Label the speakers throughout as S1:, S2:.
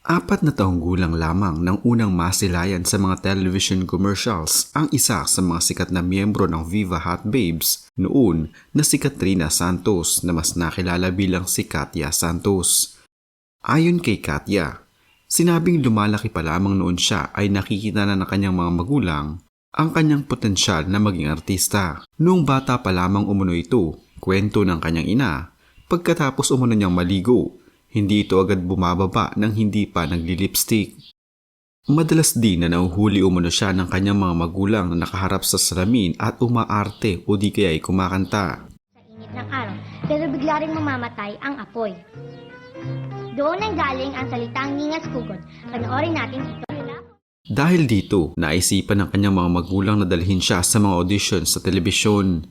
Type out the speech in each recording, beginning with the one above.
S1: 4 na taong gulang lamang nang unang masilayan sa mga television commercials ang isa sa mga sikat na miyembro ng Viva Hot Babes noon na si Katrina Santos na mas nakilala bilang si Katya Santos. Ayon kay Katya, sinabing lumalaki pa lamang noon siya ay nakikita na ng kanyang mga magulang ang kanyang potensyal na maging artista. Noong bata pa lamang umuno ito, kwento ng kanyang ina, pagkatapos umuno niyang maligo, hindi ito agad bumababa nang hindi pa nagli-lipstick. Madalas din na nahuhuli umano siya ng kanyang mga magulang na nakaharap sa salamin at umaarte o di kaya ay kumakanta.
S2: Sa init ng araw, pero bigla ring mamamatay ang apoy. Doon ang galing ang salitang ningas kugod. Panoorin natin ito.
S1: Dahil dito, naisipan ng kanyang mga magulang na dalhin siya sa mga audition sa telebisyon.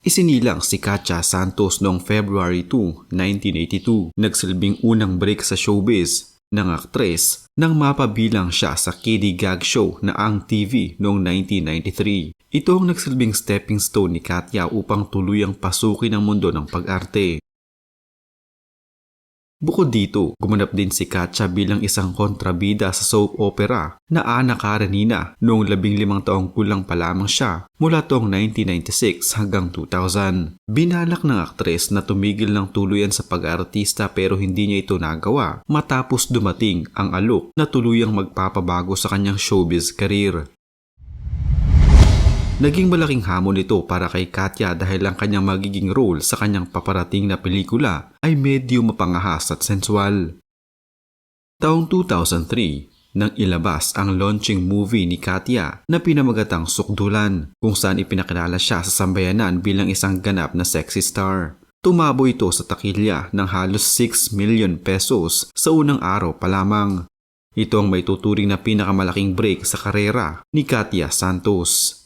S1: Isinilang si Katya Santos noong February 2, 1982. Nagsilbing unang break sa showbiz ng aktres nang mapabilang siya sa kiddie gag show na Ang TV noong 1993. Ito ang nagsilbing stepping stone ni Katya upang tuluyang pasukin ang mundo ng pag-arte. Bukod dito, gumanap din si Katya bilang isang kontrabida sa soap opera na Ana Karenina noong 15 taong gulang pa lamang siya mula taong 1996 hanggang 2000. Binalak ng aktres na tumigil ng tuluyan sa pag-aartista pero hindi niya ito nagawa matapos dumating ang alok na tuluyang magpapabago sa kanyang showbiz career. Naging malaking hamon ito para kay Katya dahil ang kanyang magiging role sa kanyang paparating na pelikula ay medyo mapangahas at sensual. Taong 2003, nang ilabas ang launching movie ni Katya na pinamagatang Sukdulan kung saan ipinakilala siya sa sambayanan bilang isang ganap na sexy star. Tumabo ito sa takilya ng halos 6 million pesos sa unang araw pa lamang. Ito ang may tuturing na pinakamalaking break sa karera ni Katya Santos.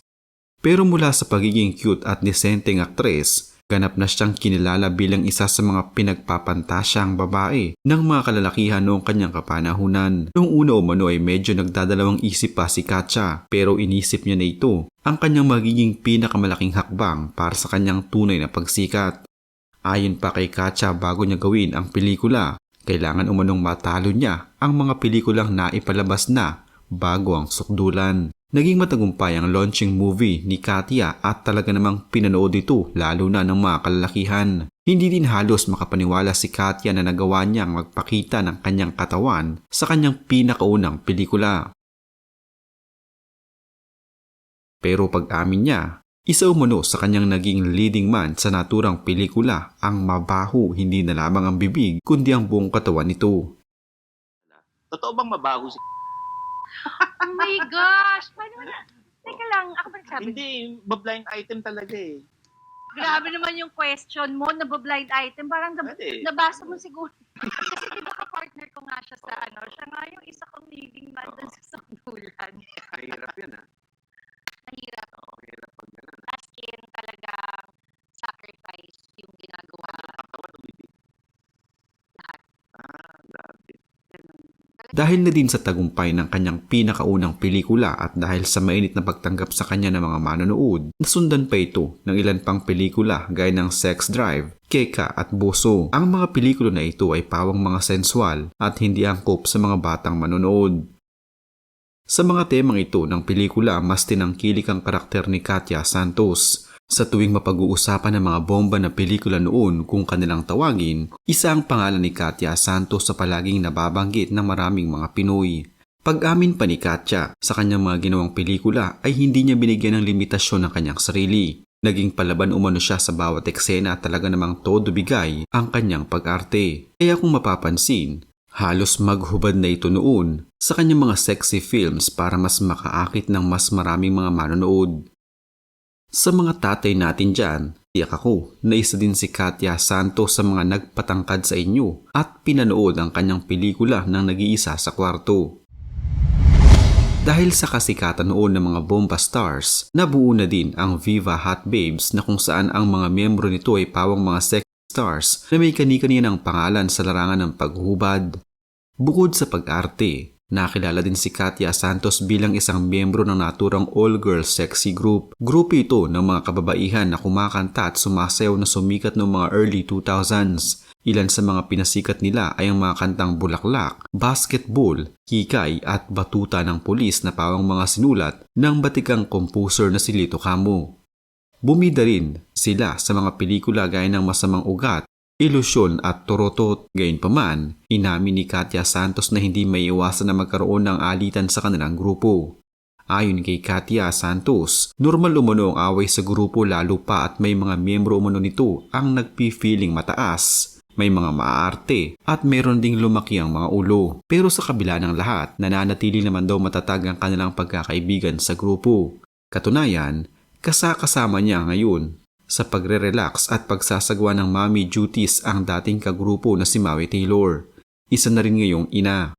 S1: Pero mula sa pagiging cute at disenteng aktres, ganap na siyang kinilala bilang isa sa mga pinagpapantasyang babae ng mga kalalakihan noong kanyang kapanahunan. Noong una umano ay medyo nagdadalawang isip pa si Katya pero inisip niya na ito ang kanyang magiging pinakamalaking hakbang para sa kanyang tunay na pagsikat. Ayon pa kay Katya bago niya gawin ang pelikula, kailangan umanong matalo niya ang mga pelikulang naipalabas na bago ang Sukdulan. Naging matagumpay ang launching movie ni Katya at talaga namang pinanood ito lalo na ng mga kalalakihan. Hindi din halos makapaniwala si Katya na nagawa niyang magpakita ng kanyang katawan sa kanyang pinakaunang pelikula. Pero pag-amin niya, isa umano sa kanyang naging leading man sa naturang pelikula ang mabaho hindi na lamang ang bibig kundi ang buong katawan nito.
S3: Totoo bang mabaho si...
S4: Oh my gosh! Paano na? Teka lang, ako ba nagsabi?
S3: Hindi, blind item talaga eh.
S4: Grabe naman yung question mo, blind item. Parang
S3: Pwede.
S4: nabasa mo siguro. Kasi di ba ka-partner ko nga siya sa ano, siya nga yung isa kong leading man dun sa Sukdulan.
S3: Mahirap yun ah.
S4: Mahirap.
S3: Oo, mahirap pag gano'n.
S4: As in, talagang sacrifice yung ginagawa.
S3: Katawan umibig.
S4: Lahat.
S3: Grabe.
S1: Dahil na din sa tagumpay ng kanyang pinakaunang pelikula at dahil sa mainit na pagtanggap sa kanya ng mga manonood, nasundan pa ito ng ilan pang pelikula gaya ng Sex Drive, Keka at Boso. Ang mga pelikula na ito ay pawang mga sensual at hindi angkop sa mga batang manonood. Sa mga temang ito ng pelikula, mas tinangkilik ang karakter ni Katya Santos. Sa tuwing mapag-uusapan ng mga bomba na pelikula noon kung kanilang tawagin, isa ang pangalan ni Katya Santos sa palaging nababanggit ng maraming mga Pinoy. Pag-amin pa ni Katya sa kanyang mga ginawang pelikula ay hindi niya binigyan ng limitasyon ng kanyang sarili. Naging palaban umano siya sa bawat eksena at talaga namang todo bigay ang kanyang pag-arte. Kaya kung mapapansin, halos maghubad na ito noon sa kanyang mga sexy films para mas makaakit ng mas maraming mga manonood. Sa mga tatay natin dyan, tiyak ako na isa din si Katya Santos sa mga nagpatangkad sa inyo at pinanood ang kanyang pelikula ng nag-iisa sa kwarto. Dahil sa kasikatan noon ng mga bomba stars, nabuo na din ang Viva Hot Babes na kung saan ang mga miyembro nito ay pawang mga sex stars na may kani-kaninang pangalan sa larangan ng paghubad. Bukod sa pag-arte, nakilala din si Katya Santos bilang isang miyembro ng naturang all-girls sexy group. Grupo ito ng mga kababaihan na kumakanta at sumasayaw na sumikat noong mga early 2000s. Ilan sa mga pinasikat nila ay ang mga kantang Bulaklak, Basketball, Kikay at Batuta ng Pulis na pawang mga sinulat ng batikang composer na si Lito Camo. Bumida rin sila sa mga pelikula gaya ng Masamang Ugat, Ilusyon at Torotot. Gayunpaman, inamin ni Katya Santos na hindi maiiwasan na magkaroon ng alitan sa kanilang grupo. Ayon kay Katya Santos, normal umano ang away sa grupo lalo pa at may mga miyembro umano nito ang nagpi-feeling mataas. May mga maaarte at meron ding lumaki ang mga ulo. Pero sa kabila ng lahat, nananatili naman daw matatag ang kanilang pagkakaibigan sa grupo. Katunayan, kasama niya ngayon sa pagre-relax at pagsasagawa ng mommy duties ang dating kagrupo na si Maui Taylor. Isa na rin ngayong ina.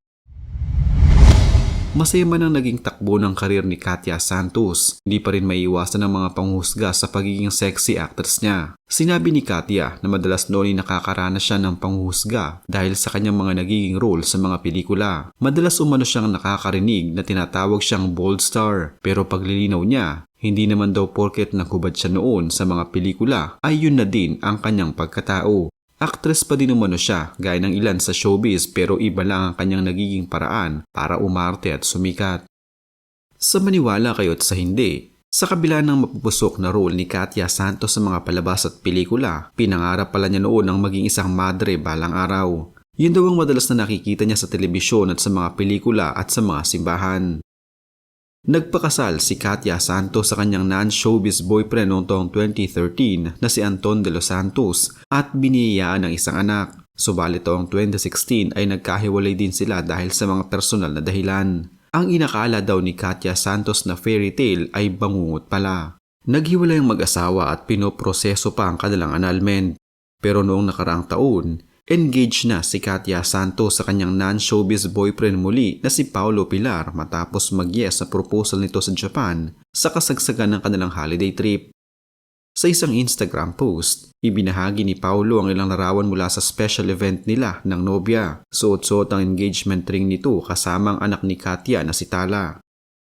S1: Masaya man ang naging takbo ng karir ni Katya Santos, hindi pa rin maiiwasan ng mga panghusga sa pagiging sexy actress niya. Sinabi ni Katya na madalas noon ay nakakaranas siya ng panghusga dahil sa kanyang mga nagiging role sa mga pelikula. Madalas umano siyang nakakarinig na tinatawag siyang bold star, pero paglilinaw niya, hindi naman daw porket nakubad siya noon sa mga pelikula ay yun na din ang kanyang pagkatao. Actress pa din umano siya gaya ng ilan sa showbiz pero iba lang ang kanyang nagiging paraan para umarte at sumikat. Sa maniwala kayo't sa hindi, sa kabila ng mapupusok na role ni Katya Santos sa mga palabas at pelikula, pinangarap pala niya noon ang maging isang madre balang araw. Yun daw ang madalas na nakikita niya sa telebisyon at sa mga pelikula at sa mga simbahan. Nagpakasal si Katya Santos sa kanyang non-showbiz boyfriend noong taong 2013 na si Anton de los Santos at biniyayaan ng isang anak. Subalit taong 2016 ay nagkahiwalay din sila dahil sa mga personal na dahilan. Ang inakala daw ni Katya Santos na fairy tale ay bangungot pala. Naghiwalay ang mag-asawa at pinoproseso pa ang kanilang annulment. Pero noong nakaraang taon, engaged na si Katya Santos sa kanyang non-showbiz boyfriend muli na si Paulo Pilar matapos mag-yes sa proposal nito sa Japan sa kasagsagan ng kanilang holiday trip. Sa isang Instagram post, ibinahagi ni Paulo ang ilang larawan mula sa special event nila ng nobya. Suot-suot ang engagement ring nito kasama ang anak ni Katya na si Tala.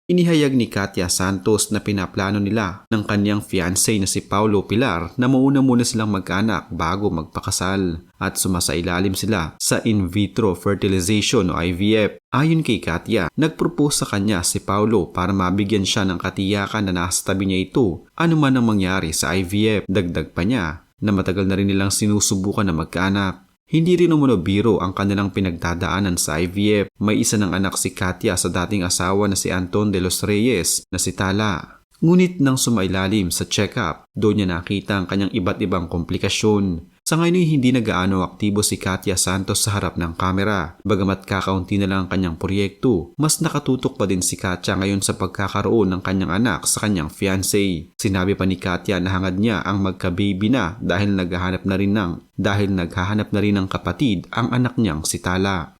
S1: Inihayag ni Katya Santos na pinaplano nila ng kanyang fiancé na si Paulo Pilar na mauna muna silang magkaanak bago magpakasal at sumasailalim sila sa in vitro fertilization o IVF. Ayon kay Katya, nagpropose sa kanya si Paulo para mabigyan siya ng katiyakan na nasa tabi niya ito anuman ang mangyari sa IVF. Dagdag pa niya na matagal na rin nilang sinusubukan na magkaanak. Hindi rin umano biro ang kanilang pinagdadaanan sa IVF. May isa ng anak si Katya sa dating asawa na si Anton de los Reyes na si Tala. Ngunit nang sumailalim sa check-up, doon niya nakita ang kanyang iba't ibang komplikasyon. Sa ngayon ay hindi na gaano aktibo si Katya Santos sa harap ng kamera. Bagamat kakaunti na lang ang kanyang proyekto, mas nakatutok pa din si Katya ngayon sa pagkakaroon ng kanyang anak sa kanyang fiancé. Sinabi pa ni Katya na hangad niya ang magka-baby na dahil naghahanap na rin ng kapatid ang anak niyang si Tala.